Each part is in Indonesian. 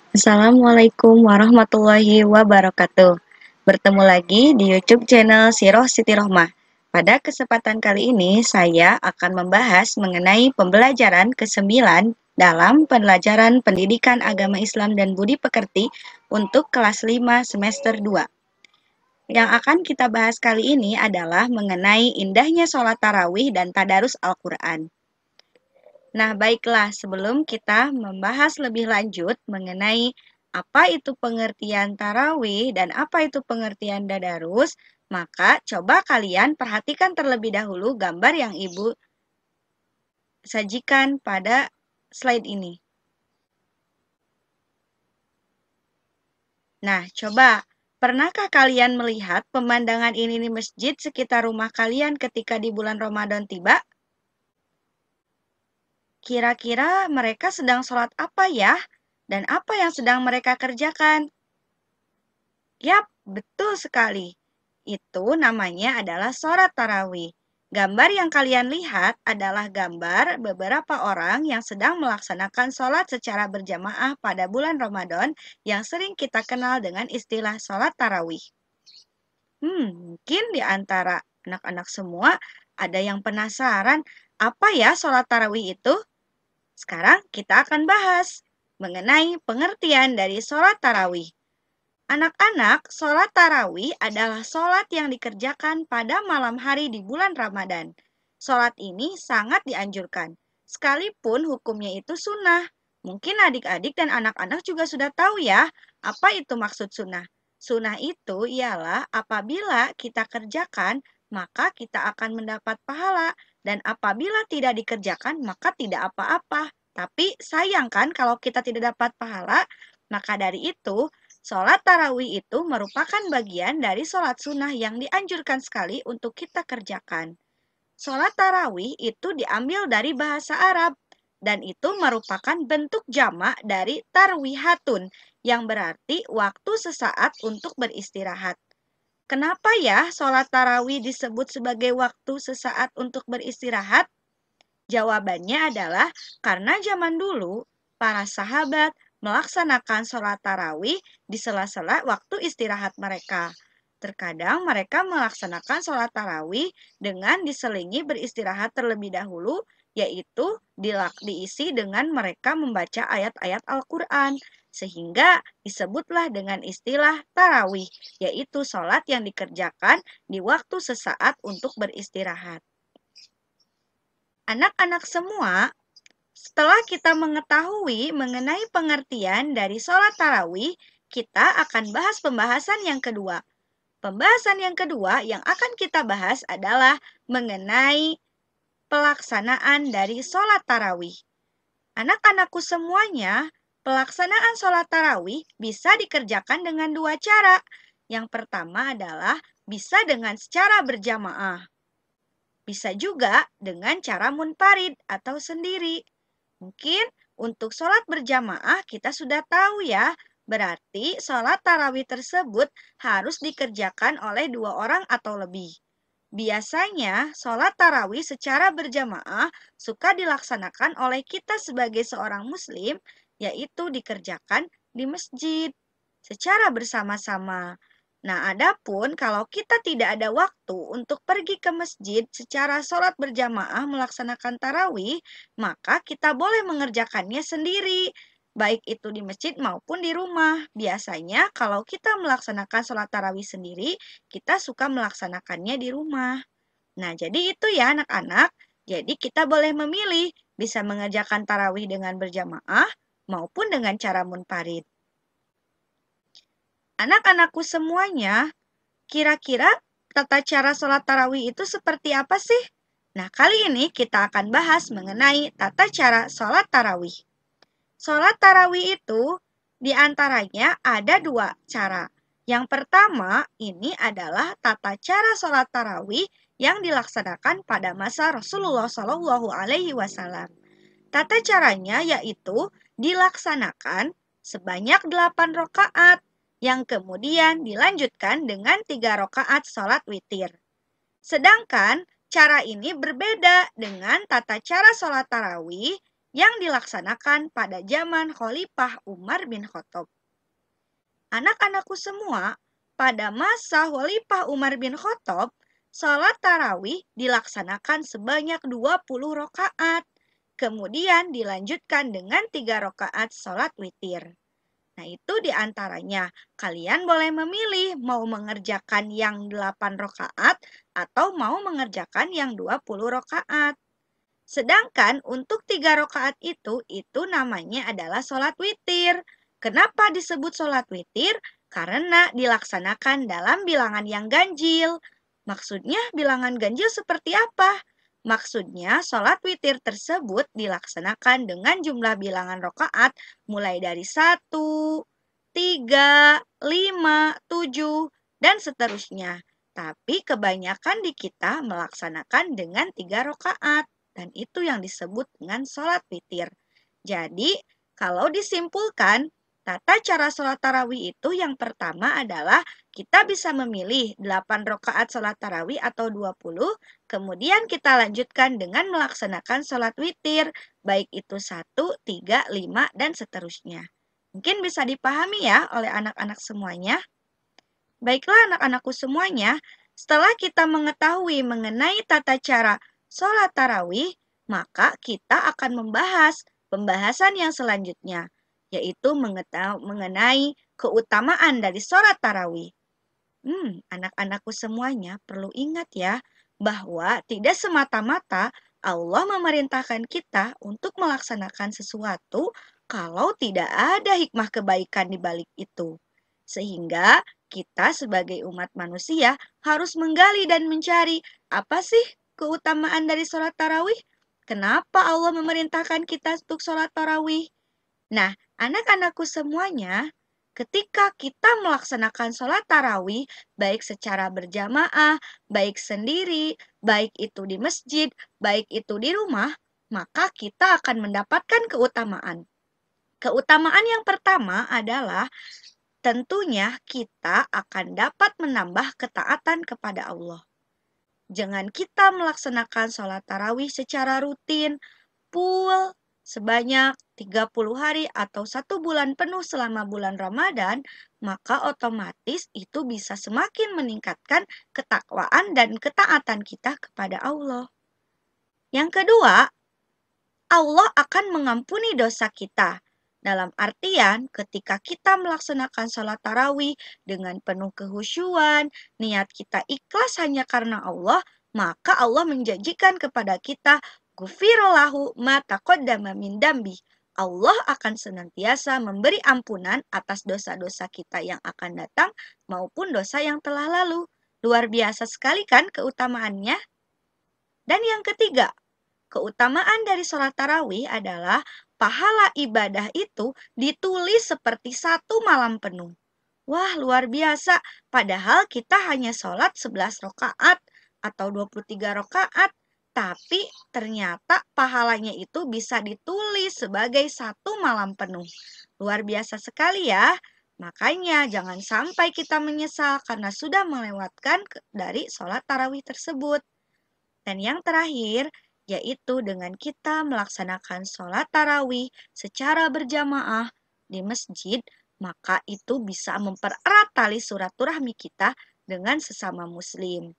Assalamualaikum warahmatullahi wabarakatuh. Bertemu lagi di YouTube channel Siroh Siti Rohmah. Pada kesempatan kali ini, saya akan membahas mengenai pembelajaran ke-9 dalam pelajaran Pendidikan Agama Islam dan Budi Pekerti untuk kelas 5 semester 2. Yang akan kita bahas kali ini adalah mengenai indahnya sholat tarawih dan tadarus Al-Quran. Nah, baiklah, sebelum kita membahas lebih lanjut mengenai apa itu pengertian tarawih dan apa itu pengertian tadarus, maka coba kalian perhatikan terlebih dahulu gambar yang Ibu sajikan pada slide ini. Nah, coba, pernahkah kalian melihat pemandangan ini di masjid sekitar rumah kalian ketika di bulan Ramadan tiba? Kira-kira mereka sedang sholat apa ya? Dan apa yang sedang mereka kerjakan? Yap, betul sekali. Itu namanya adalah sholat tarawih. Gambar yang kalian lihat adalah gambar beberapa orang yang sedang melaksanakan sholat secara berjamaah pada bulan Ramadan yang sering kita kenal dengan istilah sholat tarawih. Mungkin di antara anak-anak semua ada yang penasaran apa ya sholat tarawih itu? Sekarang kita akan bahas mengenai pengertian dari sholat tarawih. Anak-anak, sholat tarawih adalah sholat yang dikerjakan pada malam hari di bulan Ramadan. Sholat ini sangat dianjurkan, sekalipun hukumnya itu sunnah. Mungkin adik-adik dan anak-anak juga sudah tahu ya, apa itu maksud sunnah. Sunnah itu ialah apabila kita kerjakan, maka kita akan mendapat pahala. Dan apabila tidak dikerjakan, maka tidak apa-apa. Tapi sayang kan kalau kita tidak dapat pahala, maka dari itu, sholat tarawih itu merupakan bagian dari sholat sunnah yang dianjurkan sekali untuk kita kerjakan. Sholat tarawih itu diambil dari bahasa Arab, dan itu merupakan bentuk jamak dari tarwihatun, yang berarti waktu sesaat untuk beristirahat. Kenapa ya sholat tarawih disebut sebagai waktu sesaat untuk beristirahat? Jawabannya adalah karena zaman dulu para sahabat melaksanakan sholat tarawih di sela-sela waktu istirahat mereka. Terkadang mereka melaksanakan sholat tarawih dengan diselingi beristirahat terlebih dahulu, yaitu diisi dengan mereka membaca ayat-ayat Al-Quran, sehingga disebutlah dengan istilah tarawih, yaitu sholat yang dikerjakan di waktu sesaat untuk beristirahat. Anak-anak semua, setelah kita mengetahui mengenai pengertian dari sholat tarawih, kita akan bahas pembahasan yang kedua. Pembahasan yang kedua yang akan kita bahas adalah mengenai pelaksanaan dari sholat tarawih. Anak-anakku semuanya, pelaksanaan sholat tarawih bisa dikerjakan dengan dua cara. Yang pertama adalah bisa dengan secara berjamaah. Bisa juga dengan cara munfarid atau sendiri. Mungkin untuk sholat berjamaah kita sudah tahu ya, berarti sholat tarawih tersebut harus dikerjakan oleh 2 orang atau lebih. Biasanya sholat tarawih secara berjamaah suka dilaksanakan oleh kita sebagai seorang muslim, yaitu dikerjakan di masjid secara bersama-sama. Nah, adapun kalau kita tidak ada waktu untuk pergi ke masjid secara sholat berjamaah melaksanakan tarawih, maka kita boleh mengerjakannya sendiri, baik itu di masjid maupun di rumah. Biasanya kalau kita melaksanakan sholat tarawih sendiri, kita suka melaksanakannya di rumah. Nah, jadi itu ya anak-anak. Jadi kita boleh memilih bisa mengerjakan tarawih dengan berjamaah maupun dengan cara munfarid. Anak-anakku semuanya, kira-kira tata cara sholat tarawih itu seperti apa sih? Nah, kali ini kita akan bahas mengenai tata cara sholat tarawih. Sholat tarawih itu diantaranya ada 2 cara. Yang pertama, ini adalah tata cara sholat tarawih yang dilaksanakan pada masa Rasulullah Shallallahu Alaihi Wasallam. Tata caranya yaitu dilaksanakan sebanyak 8 rakaat, yang kemudian dilanjutkan dengan 3 rakaat sholat witir. Sedangkan cara ini berbeda dengan tata cara sholat tarawih yang dilaksanakan pada zaman Khalifah Umar bin Khattab. Anak-anakku semua, pada masa Khalifah Umar bin Khattab, sholat tarawih dilaksanakan sebanyak 20 rakaat. Kemudian dilanjutkan dengan 3 rakaat sholat witir. Nah, itu diantaranya. Kalian boleh memilih mau mengerjakan yang 8 rakaat atau mau mengerjakan yang 20 rakaat. Sedangkan untuk 3 rakaat itu namanya adalah sholat witir. Kenapa disebut sholat witir? Karena dilaksanakan dalam bilangan yang ganjil. Maksudnya bilangan ganjil seperti apa? Maksudnya sholat witir tersebut dilaksanakan dengan jumlah bilangan rakaat mulai dari 1, 3, 5, 7, dan seterusnya. Tapi kebanyakan di kita melaksanakan dengan 3 rakaat. Dan itu yang disebut dengan sholat witir. Jadi, kalau disimpulkan, tata cara sholat tarawih itu yang pertama adalah kita bisa memilih 8 rakaat sholat tarawih atau 20, kemudian kita lanjutkan dengan melaksanakan sholat witir, baik itu 1, 3, 5, dan seterusnya. Mungkin bisa dipahami ya oleh anak-anak semuanya. Baiklah anak-anakku semuanya, setelah kita mengetahui mengenai tata cara sholat tarawih, maka kita akan membahas pembahasan yang selanjutnya, yaitu mengenai keutamaan dari sholat tarawih. Anak-anakku semuanya perlu ingat ya, bahwa tidak semata-mata Allah memerintahkan kita untuk melaksanakan sesuatu kalau tidak ada hikmah kebaikan di balik itu. Sehingga kita sebagai umat manusia harus menggali dan mencari apa sih keutamaan dari sholat tarawih? Kenapa Allah memerintahkan kita untuk sholat tarawih? Nah, anak-anakku semuanya, ketika kita melaksanakan sholat tarawih, baik secara berjamaah, baik sendiri, baik itu di masjid, baik itu di rumah, maka kita akan mendapatkan keutamaan. Keutamaan yang pertama adalah tentunya kita akan dapat menambah ketaatan kepada Allah. Jangan kita melaksanakan sholat tarawih secara rutin, full, sebanyak 30 hari atau 1 bulan penuh selama bulan Ramadan, maka otomatis itu bisa semakin meningkatkan ketakwaan dan ketaatan kita kepada Allah. Yang kedua, Allah akan mengampuni dosa kita. Dalam artian, ketika kita melaksanakan sholat tarawih dengan penuh kehusyuan, niat kita ikhlas hanya karena Allah, maka Allah menjanjikan kepada kita, Gufirullahu ma taqaddama min dambi. Allah akan senantiasa memberi ampunan atas dosa-dosa kita yang akan datang maupun dosa yang telah lalu. Luar biasa sekali kan keutamaannya? Dan yang ketiga, keutamaan dari sholat tarawih adalah pahala ibadah itu ditulis seperti 1 malam penuh. Wah, luar biasa. Padahal kita hanya sholat 11 rakaat atau 23 rakaat. Tapi ternyata pahalanya itu bisa ditulis sebagai 1 malam penuh. Luar biasa sekali ya. Makanya jangan sampai kita menyesal karena sudah melewatkan dari sholat tarawih tersebut. Dan yang terakhir, yaitu dengan kita melaksanakan sholat tarawih secara berjamaah di masjid, maka itu bisa mempererat tali silaturahmi kita dengan sesama muslim.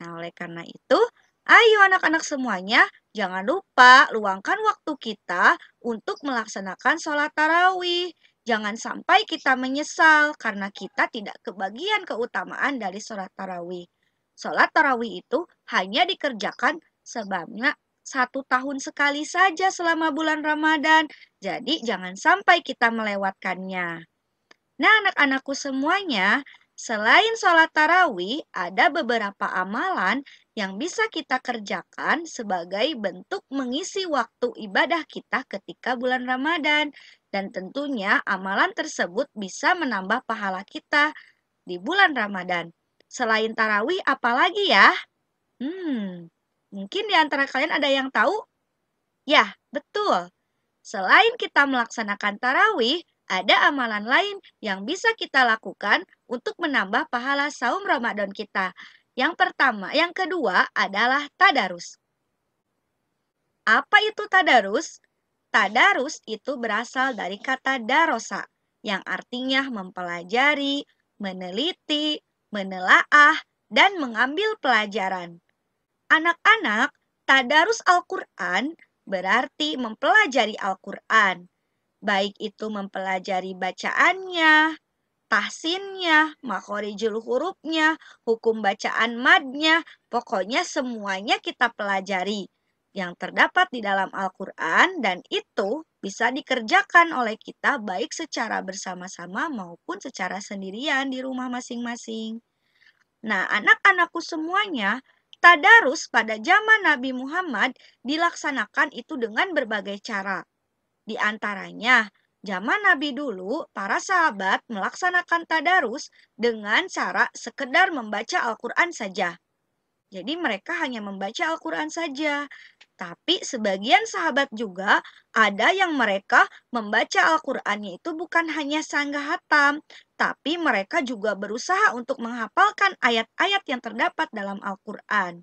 Nah, oleh karena itu, ayo anak-anak semuanya, jangan lupa luangkan waktu kita untuk melaksanakan sholat tarawih. Jangan sampai kita menyesal karena kita tidak kebagian keutamaan dari sholat tarawih. Sholat tarawih itu hanya dikerjakan sebanyak 1 tahun sekali saja selama bulan Ramadan. Jadi jangan sampai kita melewatkannya. Nah, anak-anakku semuanya, selain sholat tarawih, ada beberapa amalan yang bisa kita kerjakan sebagai bentuk mengisi waktu ibadah kita ketika bulan Ramadan. Dan tentunya amalan tersebut bisa menambah pahala kita di bulan Ramadan. Selain tarawih, apalagi ya? Mungkin di antara kalian ada yang tahu? Ya, betul. Selain kita melaksanakan tarawih, ada amalan lain yang bisa kita lakukan untuk menambah pahala saum Ramadan kita. Yang kedua adalah tadarus. Apa itu tadarus? Tadarus itu berasal dari kata darosa, yang artinya mempelajari, meneliti, menelaah, dan mengambil pelajaran. Anak-anak, tadarus Al-Quran berarti mempelajari Al-Quran, baik itu mempelajari bacaannya, tahsinnya, makhorijul hurufnya, hukum bacaan madnya, pokoknya semuanya kita pelajari yang terdapat di dalam Al-Quran dan itu bisa dikerjakan oleh kita baik secara bersama-sama maupun secara sendirian di rumah masing-masing. Nah, anak-anakku semuanya, tadarus pada zaman Nabi Muhammad dilaksanakan itu dengan berbagai cara. Di antaranya, zaman Nabi dulu, para sahabat melaksanakan tadarus dengan cara sekedar membaca Al-Quran saja. Jadi mereka hanya membaca Al-Quran saja. Tapi sebagian sahabat juga ada yang mereka membaca Al-Qurannya itu bukan hanya sanggah hatam, tapi mereka juga berusaha untuk menghafalkan ayat-ayat yang terdapat dalam Al-Quran.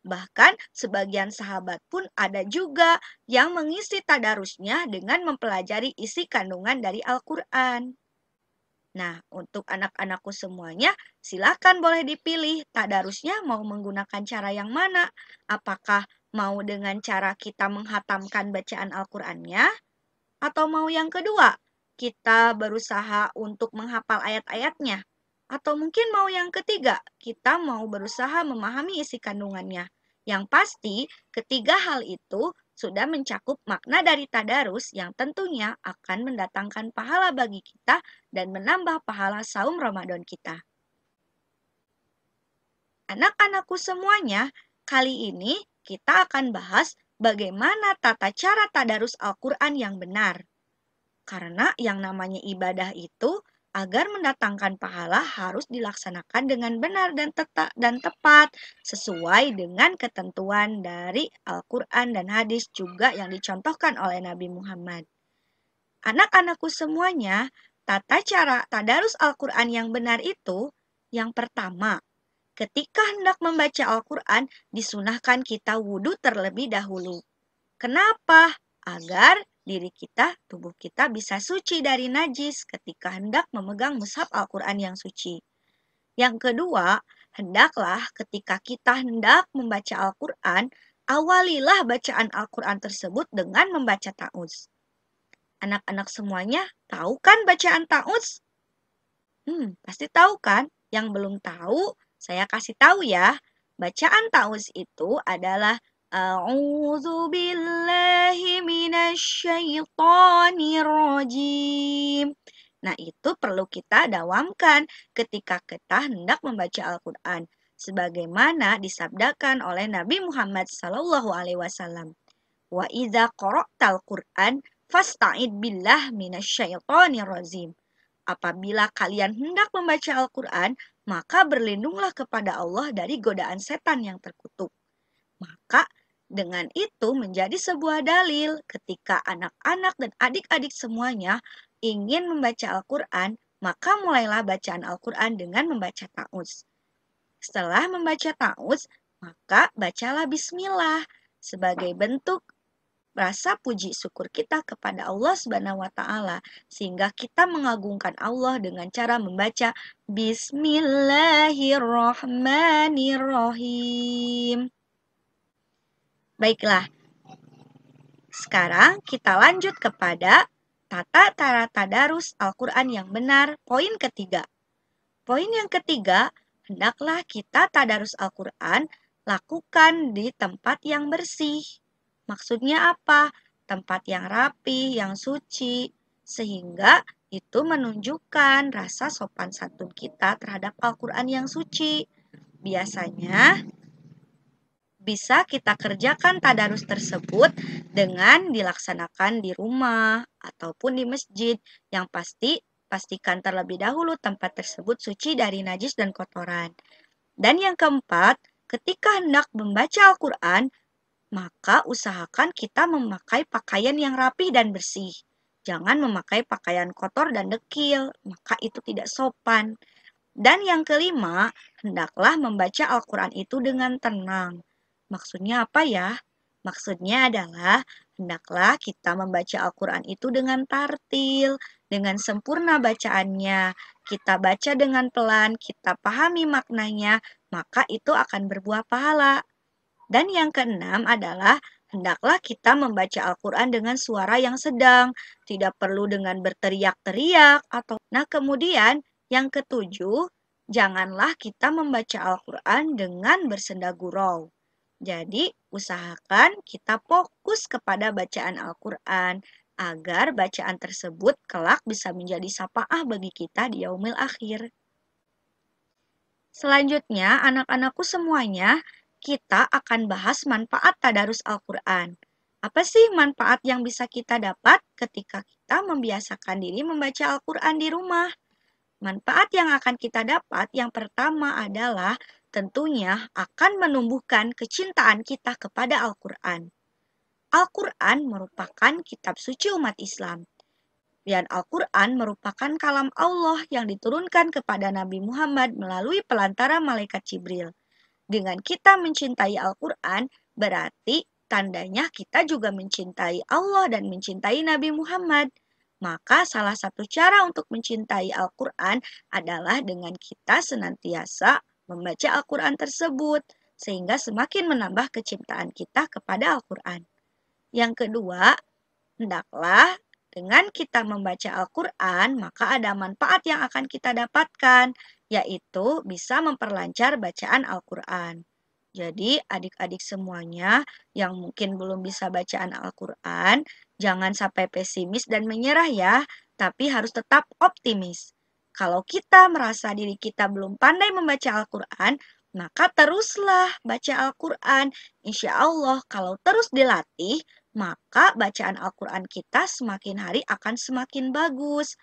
Bahkan sebagian sahabat pun ada juga yang mengisi tadarusnya dengan mempelajari isi kandungan dari Al-Quran. Nah, untuk anak-anakku semuanya, silakan boleh dipilih tadarusnya mau menggunakan cara yang mana. Apakah mau dengan cara kita menghatamkan bacaan Al-Qur'annya, atau mau yang kedua, kita berusaha untuk menghafal ayat-ayatnya, atau mungkin mau yang ketiga, kita mau berusaha memahami isi kandungannya. Yang pasti, ketiga hal itu sudah mencakup makna dari tadarus yang tentunya akan mendatangkan pahala bagi kita dan menambah pahala saum Ramadan kita. Anak-anakku semuanya, kali ini kita akan bahas bagaimana tata cara tadarus Al-Quran yang benar. Karena yang namanya ibadah itu agar mendatangkan pahala harus dilaksanakan dengan benar dan tepat sesuai dengan ketentuan dari Al-Quran dan hadis juga yang dicontohkan oleh Nabi Muhammad. Anak-anakku semuanya, tata cara tadarus Al-Quran yang benar itu yang pertama, ketika hendak membaca Al-Quran disunahkan kita wudhu terlebih dahulu. Kenapa? Agar diri kita, tubuh kita bisa suci dari najis ketika hendak memegang mushaf Al-Quran yang suci. Yang kedua, hendaklah ketika kita hendak membaca Al-Quran, awalilah bacaan Al-Quran tersebut dengan membaca ta'uz. Anak-anak semuanya tahu kan bacaan ta'uz? Pasti tahu kan? Yang belum tahu, saya kasih tahu ya. Bacaan ta'uz itu adalah A'udzu billahi minasyaitonir rajim. Nah, itu perlu kita dawamkan ketika kita hendak membaca Al-Qur'an sebagaimana disabdakan oleh Nabi Muhammad SAW. Wa idza qara'tal Qur'an fasta'id billah minasyaitonir rajim. Apabila kalian hendak membaca Al-Qur'an, maka berlindunglah kepada Allah dari godaan setan yang terkutuk. Maka dengan itu menjadi sebuah dalil ketika anak-anak dan adik-adik semuanya ingin membaca Al-Qur'an, maka mulailah bacaan Al-Qur'an dengan membaca ta'uz. Setelah membaca ta'uz, maka bacalah bismillah sebagai bentuk rasa puji syukur kita kepada Allah Subhanahu wa taala sehingga kita mengagungkan Allah dengan cara membaca Bismillahirrahmanirrahim. Baiklah, sekarang kita lanjut kepada tata cara tadarus Al-Quran yang benar, poin ketiga. Poin yang ketiga, hendaklah kita tadarus Al-Quran lakukan di tempat yang bersih. Maksudnya apa? Tempat yang rapi, yang suci, sehingga itu menunjukkan rasa sopan santun kita terhadap Al-Quran yang suci. Biasanya bisa kita kerjakan tadarus tersebut dengan dilaksanakan di rumah ataupun di masjid. Yang pasti, pastikan terlebih dahulu tempat tersebut suci dari najis dan kotoran. Dan yang keempat, ketika hendak membaca Al-Quran, maka usahakan kita memakai pakaian yang rapi dan bersih. Jangan memakai pakaian kotor dan dekil, maka itu tidak sopan. Dan yang kelima, hendaklah membaca Al-Quran itu dengan tenang. Maksudnya apa ya? Maksudnya adalah, hendaklah kita membaca Al-Quran itu dengan tartil, dengan sempurna bacaannya. Kita baca dengan pelan, kita pahami maknanya, maka itu akan berbuah pahala. Dan yang keenam adalah, hendaklah kita membaca Al-Quran dengan suara yang sedang, tidak perlu dengan berteriak-teriak atau. Nah, kemudian yang ketujuh, janganlah kita membaca Al-Quran dengan bersenda gurau. Jadi, usahakan kita fokus kepada bacaan Al-Quran agar bacaan tersebut kelak bisa menjadi syafaat bagi kita di yaumil akhir. Selanjutnya, anak-anakku semuanya, kita akan bahas manfaat tadarus Al-Quran. Apa sih manfaat yang bisa kita dapat ketika kita membiasakan diri membaca Al-Quran di rumah? Manfaat yang akan kita dapat yang pertama adalah tentunya akan menumbuhkan kecintaan kita kepada Al-Quran. Al-Quran merupakan kitab suci umat Islam. Dan Al-Quran merupakan kalam Allah yang diturunkan kepada Nabi Muhammad melalui pelantara malaikat Jibril. Dengan kita mencintai Al-Quran, berarti tandanya kita juga mencintai Allah dan mencintai Nabi Muhammad. Maka salah satu cara untuk mencintai Al-Quran adalah dengan kita senantiasa membaca Al-Quran tersebut, sehingga semakin menambah kecintaan kita kepada Al-Quran. Yang kedua, hendaklah dengan kita membaca Al-Quran, maka ada manfaat yang akan kita dapatkan, yaitu bisa memperlancar bacaan Al-Quran. Jadi adik-adik semuanya yang mungkin belum bisa bacaan Al-Quran, jangan sampai pesimis dan menyerah ya, tapi harus tetap optimis. Kalau kita merasa diri kita belum pandai membaca Al-Quran, maka teruslah baca Al-Quran. Insya Allah kalau terus dilatih, maka bacaan Al-Quran kita semakin hari akan semakin bagus.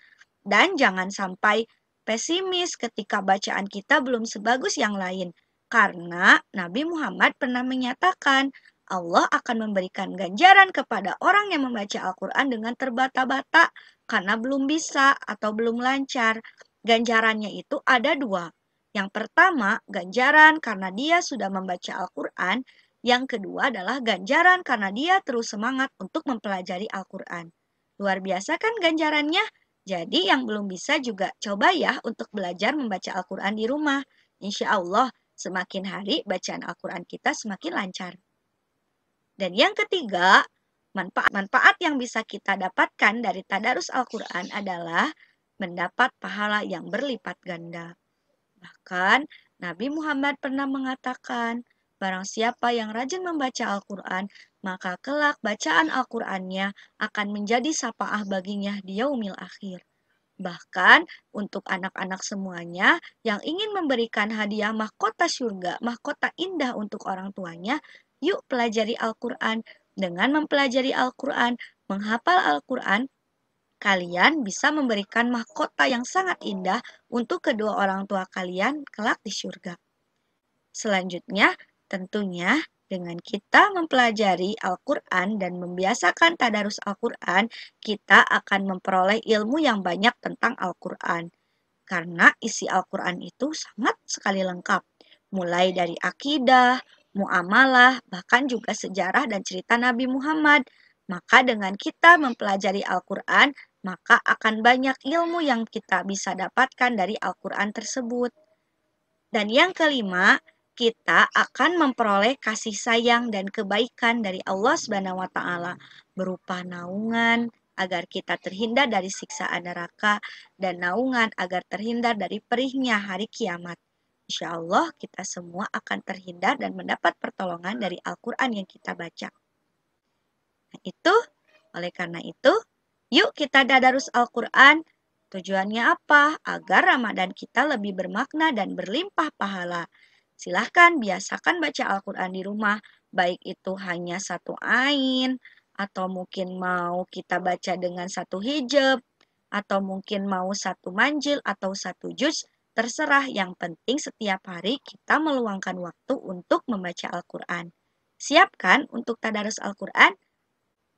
Dan jangan sampai pesimis ketika bacaan kita belum sebagus yang lain. Karena Nabi Muhammad pernah menyatakan, Allah akan memberikan ganjaran kepada orang yang membaca Al-Quran dengan terbata-bata karena belum bisa atau belum lancar. Ganjarannya itu ada dua. Yang pertama, ganjaran karena dia sudah membaca Al-Quran. Yang kedua adalah ganjaran karena dia terus semangat untuk mempelajari Al-Quran. Luar biasa kan ganjarannya? Jadi yang belum bisa juga coba ya untuk belajar membaca Al-Quran di rumah. Insya Allah semakin hari bacaan Al-Quran kita semakin lancar. Dan yang ketiga, manfaat yang bisa kita dapatkan dari tadarus Al-Quran adalah mendapat pahala yang berlipat ganda. Bahkan Nabi Muhammad pernah mengatakan, barang siapa yang rajin membaca Al-Quran, maka kelak bacaan Al-Qurannya akan menjadi syafaat baginya di yaumil akhir. Bahkan untuk anak-anak semuanya yang ingin memberikan hadiah mahkota surga, mahkota indah untuk orang tuanya, yuk pelajari Al-Quran. Dengan mempelajari Al-Quran, menghafal Al-Quran, kalian bisa memberikan mahkota yang sangat indah untuk kedua orang tua kalian kelak di surga. Selanjutnya, tentunya dengan kita mempelajari Al-Quran dan membiasakan tadarus Al-Quran, kita akan memperoleh ilmu yang banyak tentang Al-Quran. Karena isi Al-Quran itu sangat sekali lengkap. Mulai dari akidah, muamalah, bahkan juga sejarah dan cerita Nabi Muhammad. Maka dengan kita mempelajari Al-Quran, maka akan banyak ilmu yang kita bisa dapatkan dari Al-Quran tersebut. Dan yang kelima, kita akan memperoleh kasih sayang dan kebaikan dari Allah Subhanahu wa taala berupa naungan agar kita terhindar dari siksaan neraka dan naungan agar terhindar dari perihnya hari kiamat. Insya Allah kita semua akan terhindar dan mendapat pertolongan dari Al-Quran yang kita baca. Nah, oleh karena itu, yuk kita tadarus Al-Quran. Tujuannya apa? Agar Ramadan kita lebih bermakna dan berlimpah pahala. Silahkan biasakan baca Al-Quran di rumah, baik itu hanya satu ain, atau mungkin mau kita baca dengan satu hijab, atau mungkin mau satu manjil atau satu juz, terserah. Yang penting setiap hari kita meluangkan waktu untuk membaca Al-Quran. Siap kan untuk tadarus Al-Quran?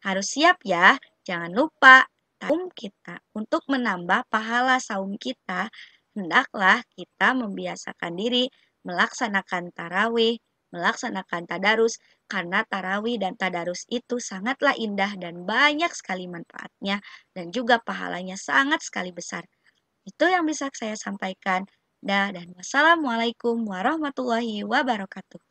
Harus siap ya, jangan lupa saum kita. Untuk menambah pahala saum kita, hendaklah kita membiasakan diri melaksanakan tarawih melaksanakan tadarus karena tarawih dan tadarus itu sangatlah indah dan banyak sekali manfaatnya dan juga pahalanya sangat sekali besar. Itu yang bisa saya sampaikan. Dan wassalamualaikum warahmatullahi wabarakatuh.